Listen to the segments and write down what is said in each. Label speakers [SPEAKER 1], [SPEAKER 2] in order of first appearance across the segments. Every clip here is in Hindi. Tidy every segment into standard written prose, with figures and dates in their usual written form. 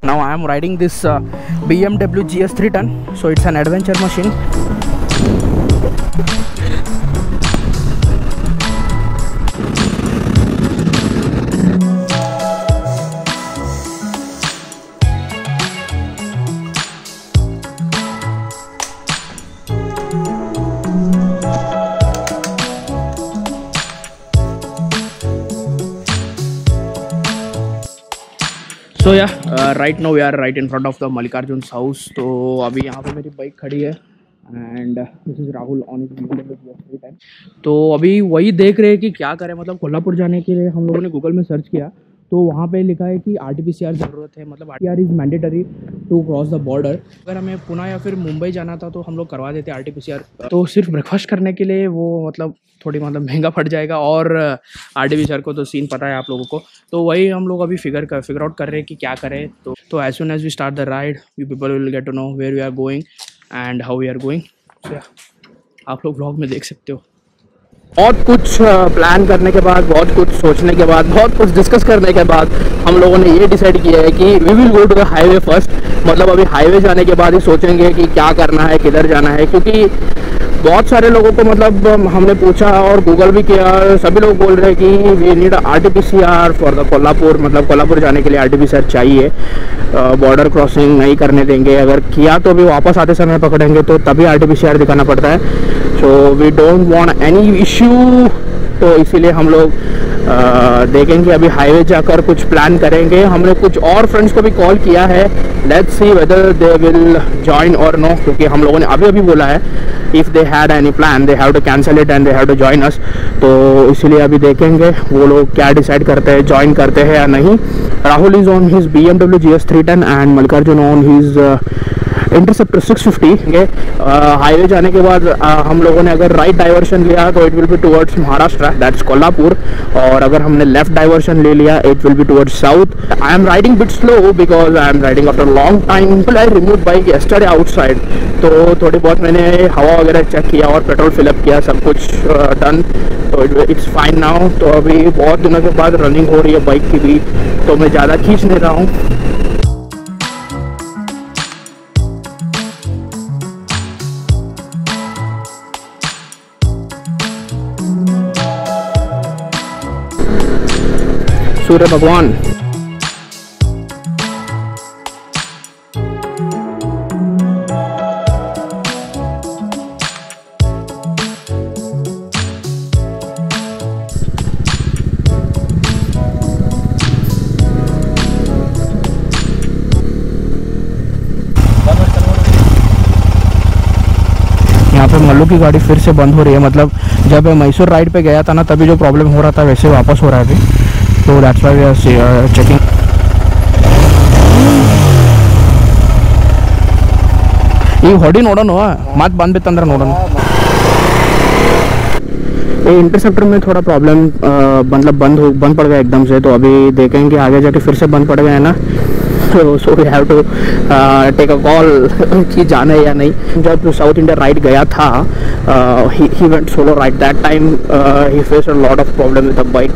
[SPEAKER 1] Now I am riding this BMW GS 310, so it's an adventure machine. So yeah, right now we are right in front of the Mallikarjun's house. तो अभी यहाँ पे मेरी बाइक खड़ी है and this is Rahul on his BMW GS 310. तो अभी वही देख रहे हैं कि क्या करें. मतलब कोल्हापुर जाने के लिए हम लोगों ने गूगल में सर्च किया तो वहाँ पे लिखा है कि RT-PCR ज़रूरत है. मतलब RT-PCR is mandatory to cross the border. अगर हमें पुणे या फिर मुंबई जाना था तो हम लोग करवा देते RT-PCR. तो सिर्फ ब्रेकफास्ट करने के लिए वो मतलब थोड़ी मतलब महंगा पड़ जाएगा. और RT-PCR को तो सीन पता है आप लोगों को. तो वही हम लोग अभी फिगर आउट कर रहे हैं कि क्या करें. तो as soon as we start the ride you people will get to know where we are going and how we are going. आप लोग व्लॉग में देख सकते हो. बहुत कुछ प्लान करने के बाद, बहुत कुछ सोचने के बाद, बहुत कुछ डिस्कस करने के बाद हम लोगों ने ये डिसाइड किया है कि we will go to the highway first. मतलब अभी हाईवे जाने के बाद ही सोचेंगे कि क्या करना है, किधर जाना है. क्योंकि बहुत सारे लोगों को मतलब हमने पूछा और गूगल भी किया, सभी लोग बोल रहे हैं कि we need RT-PCR for the Kolhapur. मतलब कोल्हापुर जाने के लिए RT-PCR चाहिए. बॉर्डर क्रॉसिंग नहीं करने देंगे. अगर किया तो भी वापस आते समय पकड़ेंगे तो तभी RT-PCR दिखाना पड़ता है. So we don't want any issue. तो इसीलिए हम लोग देखेंगे अभी हाईवे जाकर कुछ प्लान करेंगे. हमने कुछ और फ्रेंड्स को भी कॉल किया है. Let's see whether they will join और नो. क्योंकि हम लोगों ने अभी बोला है if they had any plan they have to cancel it and they have to join us. तो इसीलिए अभी देखेंगे वो लोग क्या डिसाइड करते हैं, जॉइन करते हैं या नहीं. Rahul is on his BMW GS 310 and Mallikarjun on his interceptor 650. Highway जाने के बाद हम लोगों ने अगर राइट डाइवर्शन लिया तो it will be towards Maharashtra, that's Kolhapur. और अगर हमने लेफ्ट डाइवर्शन ले लिया it will be towards south. I am riding bit slow because I am riding after long time. I remove bike yesterday outside. तो थोड़ी बहुत मैंने हवा वगैरह चेक किया और पेट्रोल फिलअप किया, सब कुछ डन. तो इट्स फाइन नाउ. तो अभी बहुत दिनों के बाद रनिंग हो रही है बाइक की भी, तो मैं ज़्यादा खींच नहीं रहा हूँ. सूर्य भगवान यहाँ पे मल्लू की गाड़ी फिर से बंद हो रही है. मतलब जब मैसूर राइड पे गया था ना तभी जो प्रॉब्लम हो रहा था वैसे वापस हो रहा है अभी. तो that's why we are checking. ಈ ಹೊಡಿ ನೋಡೋಣ ಮತ್ತೆ ಬಂದ್ಬಿತ್ತಂದ್ರೆ ನೋಡೋಣ. ये इंटरसेप्टर में थोड़ा प्रॉब्लम मतलब बंद पड़ गया एकदम से. तो अभी देखेंगे आगे जाके फिर से बंद पड़ गया है ना. So we have to take a call कि जाना है या नहीं. जब साउथ इंडिया राइड गया था he went solo ride. That time he faced a lot of problem with the bike.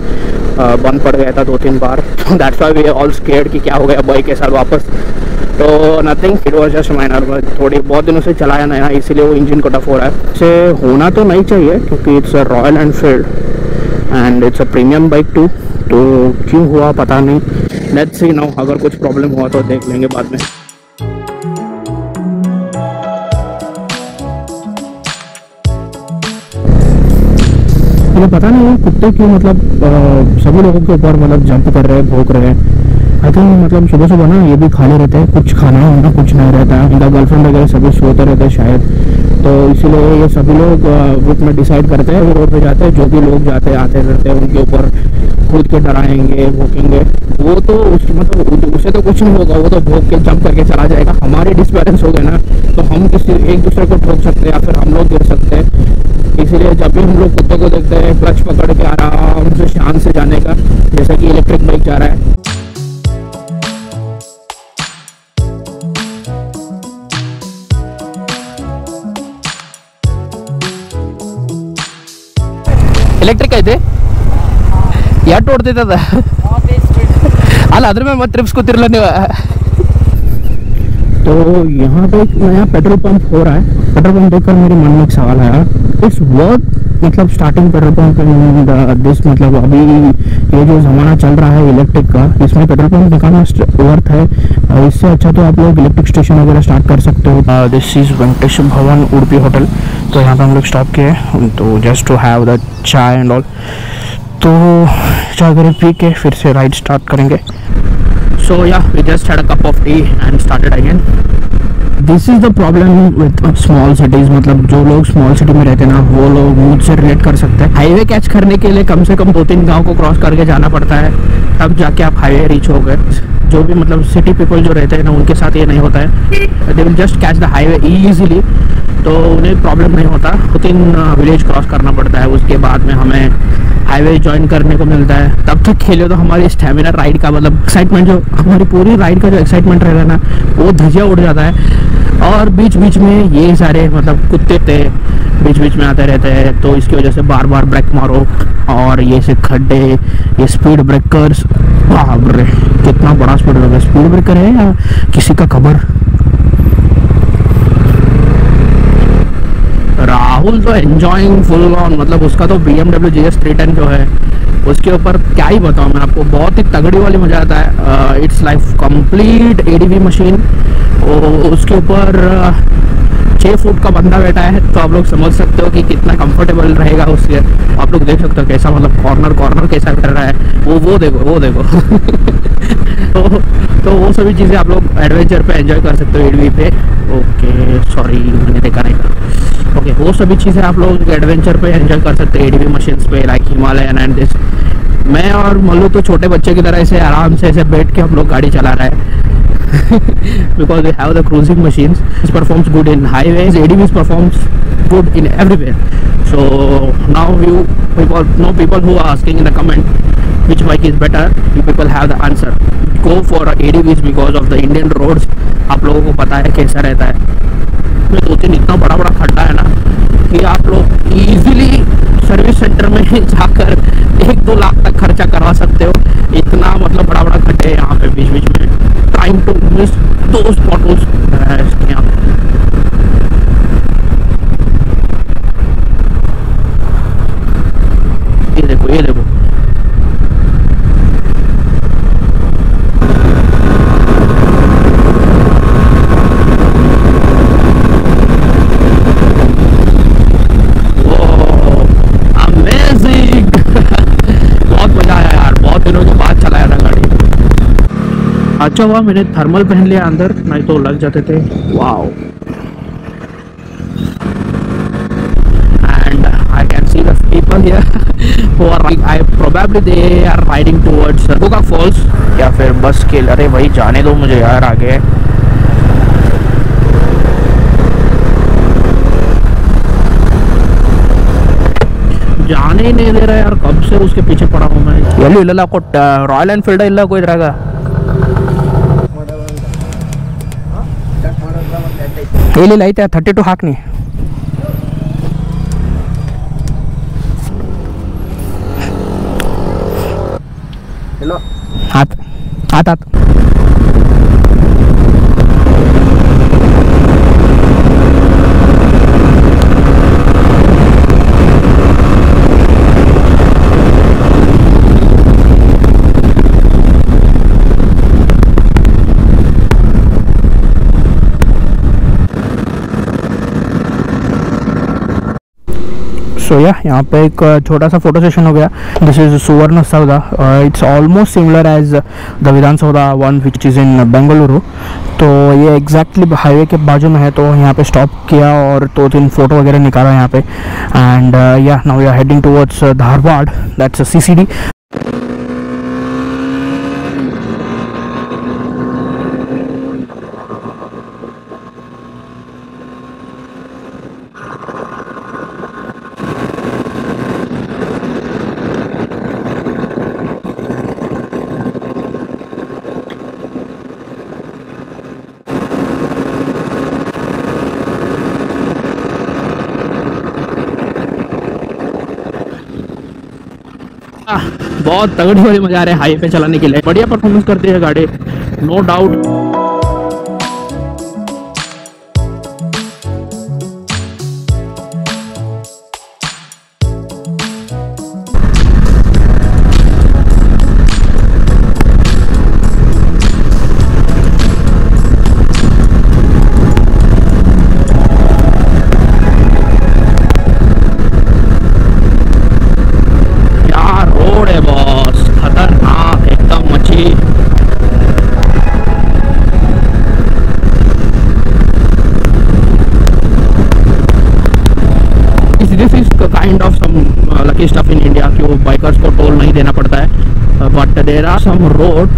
[SPEAKER 1] बंद पड़ गया था 2-3 बार. That's why we are all scared कि क्या हो गया बाइक के साथ वापस. तो nothing, it was just minor. थोड़ी बहुत दिनों से चलाया नया इसीलिए वो इंजन कट ऑफ हो रहा है. इसे होना तो नहीं चाहिए क्योंकि it's a Royal Enfield and it's a premium bike too. तो क्यों हुआ पता नहीं. Let's see now. अगर कुछ प्रॉब्लम हुआ तो देख लेंगे बाद में. मुझे पता नहीं कुत्ते क्यों मतलब सभी लोगों के ऊपर मतलब जंप कर रहे हैं, भौंक रहे हैं. आई थिंक मतलब सुबह ना ये भी खाली रहते हैं, कुछ खाना होना कुछ नहीं रहता है. इनका गर्लफ्रेंड वगैरह सभी सोते रहते हैं शायद. तो इसीलिए ये सभी लोग ग्रुप में डिसाइड करते हैं रोड पे जाते हैं. जो भी लोग जाते हैं आते रहते हैं उनके ऊपर खुद के डराएंगे, भौंकेंगे. वो तो मतलब उसे तो कुछ नहीं होगा, वो तो भौंक के जंप करके चला जाएगा. हमारे डिसबैलेंस हो गए ना तो हम किसी एक दूसरे को ठोक सकते हैं या फिर हम लोग गिर सकते हैं. इसीलिए जब भी हम लोग कुत्ते को देखते हैं क्लच पकड़ के आराम से शान से जाने का, जैसा कि इलेक्ट्रिक बाइक जा रहा है. ಎಲೆಕ್ಟ್ರಿಕ್ ಐತೆ ಎಷ್ಟು ಓಡ್ತೈತೆ ಅದ ಅಲ್ಲ ಅದ್ರ ಮೇಲೆ ಮತ್ತೆ ಟ್ರಿಪ್ಸ್ ಕೂತಿರಲ್ಲ ನೀವು तो यहाँ पे एक नया पेट्रोल पंप हो रहा है। पेट्रोल पंप देखकर मेरे मन में एक सवाल आया, इस वर्क मतलब स्टार्टिंग पेट्रोल पंप दिस, मतलब अभी ये जो ज़माना चल रहा है इलेक्ट्रिक का, इसमें पेट्रोल पंप निकालना वर्थ है। इससे अच्छा तो आप लोग इलेक्ट्रिक स्टेशन वगैरह स्टार्ट कर सकते हो। दिस इज़ वेंकटेश भवन उडुपी होटल। तो यहाँ पे हम लोग स्टॉप किए, तो जस्ट टू हैव द चाय एंड ऑल। तो चाय वगैरह पी के फिर से राइड स्टार्ट करेंगे। So yeah, we just had a cup of tea and started again. This is the problem with small cities, मतलब जो लोग स्मॉल सिटी में रहते हैं ना, वो लोग मुझसे रिलेट कर सकते हैं। हाईवे कैच करने के लिए कम से कम 2-3 गांव को क्रॉस करके जाना पड़ता है, तब जाके आप हाईवे रीच हो गए। जो भी मतलब सिटी पीपल जो रहते हैं ना, उनके साथ ये नहीं होता है। They will just catch the highway easily, तो उन्हें प्रॉब्लम नहीं होता। 2-3 विलेज क्रॉस करना पड़ता है, उसके बाद में हमें हाईवे ज्वाइन करने को मिलता है। तब तक खेले तो हमारी स्टेमिना राइड का मतलब एक्साइटमेंट, जो हमारी पूरी राइड का जो एक्साइटमेंट रहता है ना, वो धजिया उड़ जाता है। और बीच बीच में ये सारे मतलब कुत्ते थे बीच बीच में आते रहते हैं, तो इसकी वजह से बार बार ब्रेक मारो। और ये से खड्डे, ये स्पीड ब्रेकर्स, बाप रे कितना बड़ा स्पीड ब्रेकर है या किसी का खबर। राहुल तो एंजॉइंग फुल ऑन, मतलब उसका तो BMW GS 310 जो है उसके ऊपर क्या ही बताऊँ मैं आपको, बहुत ही तगड़ी वाली मजा आता है। It's like complete ADV machine. उसके ऊपर 6 फुट का बंदा बैठा है, तो आप लोग समझ सकते हो कि कितना कंफर्टेबल रहेगा उससे। आप लोग देख सकते हो कैसा मतलब कॉर्नर कैसा कर रहा है, वो देखो तो वो सभी चीज़ें आप लोग एडवेंचर पे एंजॉय कर सकते हो ADV पे। ओके सॉरी, मैंने देखा नहीं था। ओके, वो सभी चीज़ें आप लोग एडवेंचर पे एंजॉय कर सकते हैं ADV मशीन्स पे, लाइक हिमालयन एंड दिस। मैं और मल्लू तो छोटे बच्चे की तरह ऐसे आराम से ऐसे बैठ के हम लोग गाड़ी चला रहे हैं because we have the cruising machines. It performs good in highways. ADVs performs good in everywhere. So now people who are asking in the comment which bike is better, you people have the answer. Go for ADVs because of the Indian roads. आप लोगों को पता है कैसा रहता है। में 2-3 इतना बड़ा खड्डा है ना कि आप लोग इजीली सर्विस सेंटर में जाकर 1-2 लाख तक खर्चा करवा सकते हो। इतना मतलब बड़ा खड्डे है यहाँ पे बीच बीच में। Trying to miss those potholes. ये देखो अमेजिंग बहुत मजा आया यार, बहुत दिनों के बाद चलाया था गाड़ी। अच्छा हुआ मैंने थर्मल पहन लिया अंदर, नहीं तो लग जाते थे। Wow, and I can see the people here who are I probably they are riding towards Goga falls या फिर बस के। अरे भाई जाने दो मुझे यार आगे। जाने ही नहीं दे रहा यार, कब से उसके पीछे पड़ा हूँ मैं। ಎಲ್ಲಿ ಇಲ್ಲಲ್ಲ ಕೊಟ್ಟ ರಾಯಲ್ ಎನ್ಫೀಲ್ಡ್ ಇಲ್ಲ ಕೋ ಇದ್ರಾಗ ಇಲ್ಲ ಐತೆ 32 ಹಾಕ್ನಿ। हेलो आत आत आत सो यहाँ पे एक छोटा सा फोटो सेशन हो गया। This is Suvarna Soudha. It's almost similar as the Vidhana Soudha one which is in Bengaluru. तो ये एग्जैक्टली हाईवे के बाजू में है, तो यहाँ पे स्टॉप किया और 2-3 फोटो वगैरह निकाला यहाँ पे। And yeah now we are heading towards Dharwad, that's CCD। बहुत तगड़ी वाली मजा आ रहा है हाईवे पे चलाने के लिए। बढ़िया परफॉर्मेंस करती है गाड़ी, no doubt. Lucky stuff in India कि वो बाइकर्स को टोल नहीं देना पड़ता है, but there are some road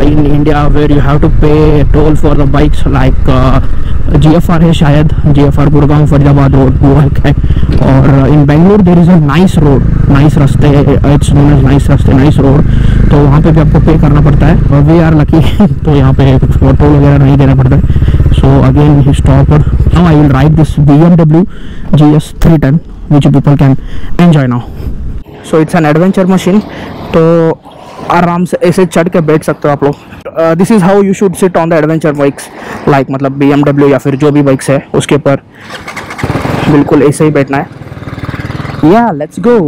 [SPEAKER 1] in India where you have to pay toll for the bikes, like GFR है शायद, GFR गुड़गांव फरीदाबाद रोड वो है। और in Bangalore there is a nice road, nice रास्ते, इट्स नोन एज नाइस रास्ते, नाइस रोड, तो वहाँ पे भी आपको पे करना पड़ता है। वी आर लकी तो यहाँ पे टोल वगैरह नहीं देना पड़ता है। So again he stop, now I will ride this BMW GS 310 which people can enjoy now. So it's an adventure machine, तो आराम से ऐसे चढ़ के बैठ सकते हो आप लोग। This is how you should sit on the adventure bikes, like मतलब BMW या फिर जो भी बाइक्स है उसके ऊपर बिल्कुल ऐसे ही बैठना है। Yeah let's go,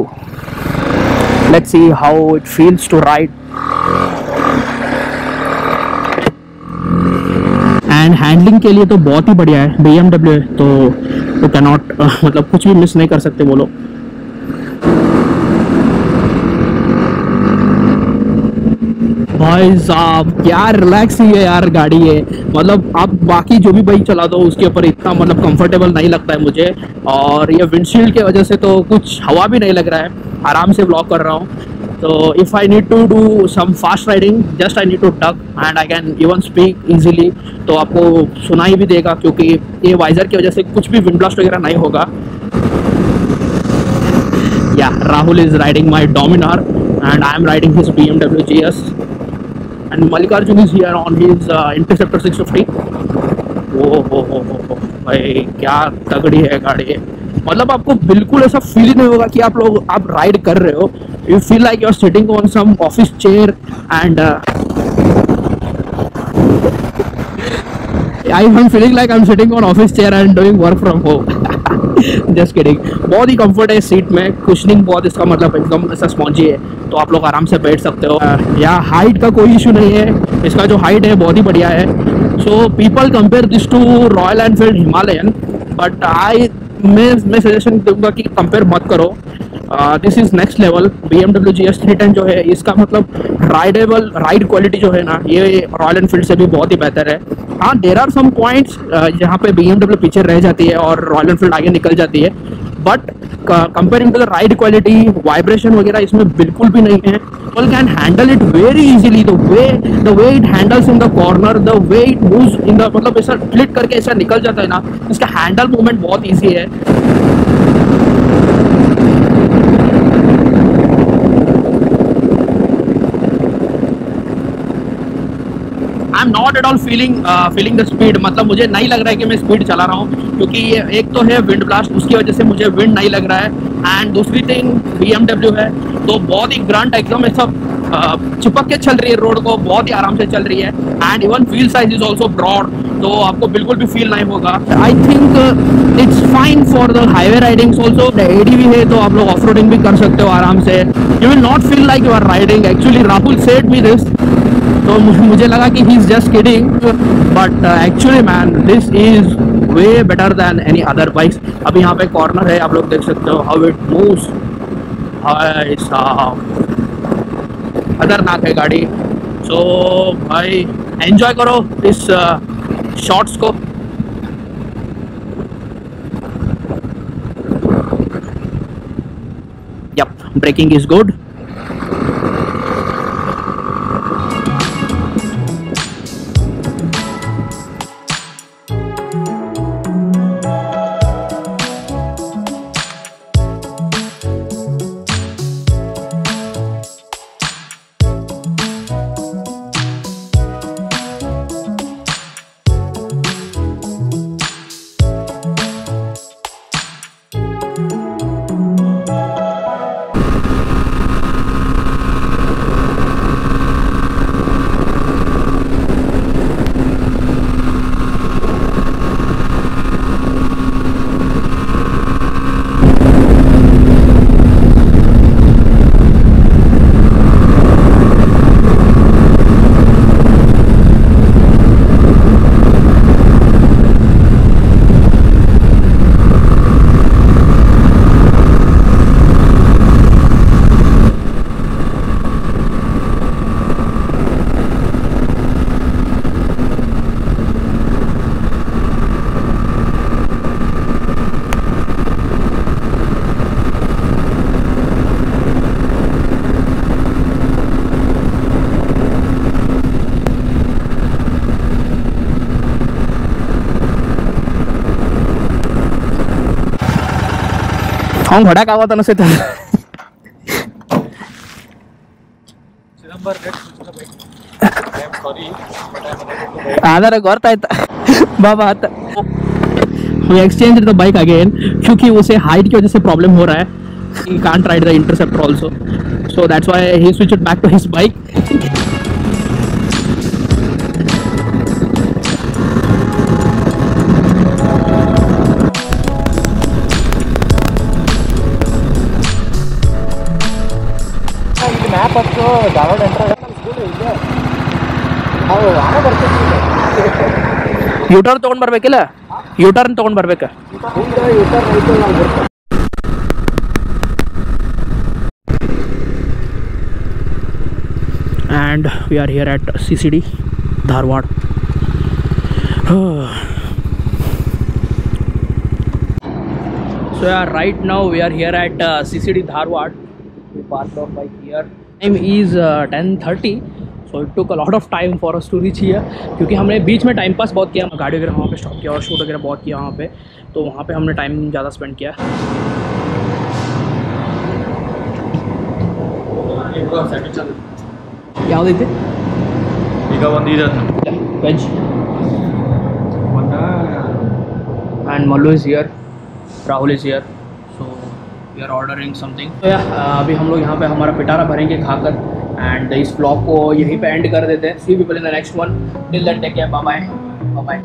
[SPEAKER 1] let's see how it feels to ride. And handling के लिए तो बहुत ही बढ़िया है, BMW है तो कैनॉट मतलब कुछ भी मिस नहीं कर सकते वो लोग। भाई साहब क्या रिलैक्स ही है यार गाड़ी है, मतलब आप बाकी जो भी बाइक चला दो उसके ऊपर इतना मतलब कंफर्टेबल नहीं लगता है मुझे। और ये विंडशील्ड की वजह से तो कुछ हवा भी नहीं लग रहा है, आराम से ब्लॉक कर रहा हूँ। तो if I need to do some fast riding just I need to tuck and I can even speak easily, तो आपको सुनाई भी देगा क्योंकि ये वाइजर की वजह से कुछ भी विंड ब्लास्ट वगैरह नहीं होगा। या Rahul is riding my Dominar and I am riding his BMW GS and Mallikarjun is here on his Interceptor 650। हो भाई क्या तगड़ी है गाड़ी, मतलब आपको बिल्कुल ऐसा फील ही नहीं होगा कि आप राइड कर रहे हो। You feel like you are sitting on some office chair and I am feeling like I am sitting on office chair and doing work from home. Just kidding. बहुत ही कंफर्ट है इस सीट में, कुशनिंग बहुत, इसका मतलब एकदम ऐसा स्पॉन्जी है तो आप लोग आराम से बैठ सकते हो। या हाइट का कोई इशू नहीं है, इसका जो हाइट है बहुत ही बढ़िया है। So people compare this to Royal Enfield Himalayan, but मैं सजेशन दूंगा कि कंपेयर मत करो। This is next level. BMW GS 310 जो है इसका मतलब राइड क्वालिटी जो है ना, ये रॉयल एनफील्ड से भी बहुत ही बेहतर है। हाँ, देर आर सम पॉइंट्स जहाँ पे BMW पीछे रह जाती है और रॉयल एनफील्ड आगे निकल जाती है, but comparing to the ride quality, vibration वगैरह इसमें बिल्कुल भी नहीं है। People can handle it very easily, the way it handles in the corner, the way it moves in the, मतलब ऐसा फ्लिट करके ऐसा निकल जाता है ना, इसका हैंडल मूवमेंट बहुत ईजी है। I am not at all feeling the speed, मतलब मुझे नहीं लग रहा है कि मैं स्पीड चला रहा हूँ, क्योंकि ये एक तो है विंड ब्लास्ट, उसकी वजह से मुझे विंड नहीं लग रहा है, एंड दूसरी थिंग BMW है तो बहुत ही ग्रंट एकदम ऐसा चिपक के चल रही है रोड को, बहुत ही आराम से चल रही है। And even wheel size is also broad, तो आपको बिल्कुल भी फील नहीं होगा। I think it's fine for the highway ridings also. ADV है तो आप लोग ऑफ रोडिंग भी कर सकते हो आराम से, you will not feel like you are riding. Actually Rahul said me this, तो मुझे लगा कि he is just kidding, but actually man this is way better than any other bikes. अभी यहाँ पे कॉर्नर है, आप लोग देख सकते हो हाउ इट मूव्स। भाई साहब खतरनाक है गाड़ी। सो भाई एंजॉय करो इस शॉट्स को। Yup, breaking is good. हम घोड़ा का होता नसे आधार करता है बाबा आता we exchanged the bike again क्योंकि उसे हाइट की वजह से प्रॉब्लम हो रहा है. He can't ride the Interceptor also, so that's why he switched back to his bike. U-turn ತಗೊಂಡ್ ಬರ್ಬೇಕಿಲ್ಲ U-turn ತಗೊಂಡ್ ಬರ್ಬೇಕಾ and we are here at CCD Dharwad. So yeah, right now we are here at CCD Dharwad. We parked our bike here. Time is 10:30. So it took a lot of time for us to reach here क्योंकि हमने बीच में टाइम पास बहुत किया, गाड़ी वगैरह वहाँ पे स्टॉप किया और शूट वगैरह बहुत किया वहाँ पे, तो वहाँ पे हमने टाइम ज़्यादा स्पेंड किया. ಯಾವುದೈತೆ
[SPEAKER 2] ಈಗ ಒಂದು ಇದೆ
[SPEAKER 1] veg and Mallu is here, Rahul is here, so we are ordering something. So yeah, अभी हम लोग यहाँ पे हमारा पिटारा भरेंगे खाकर एंड इस व्लॉग को यहीं पे एंड कर देते हैं. See people in the next one. Till then take care, bye bye.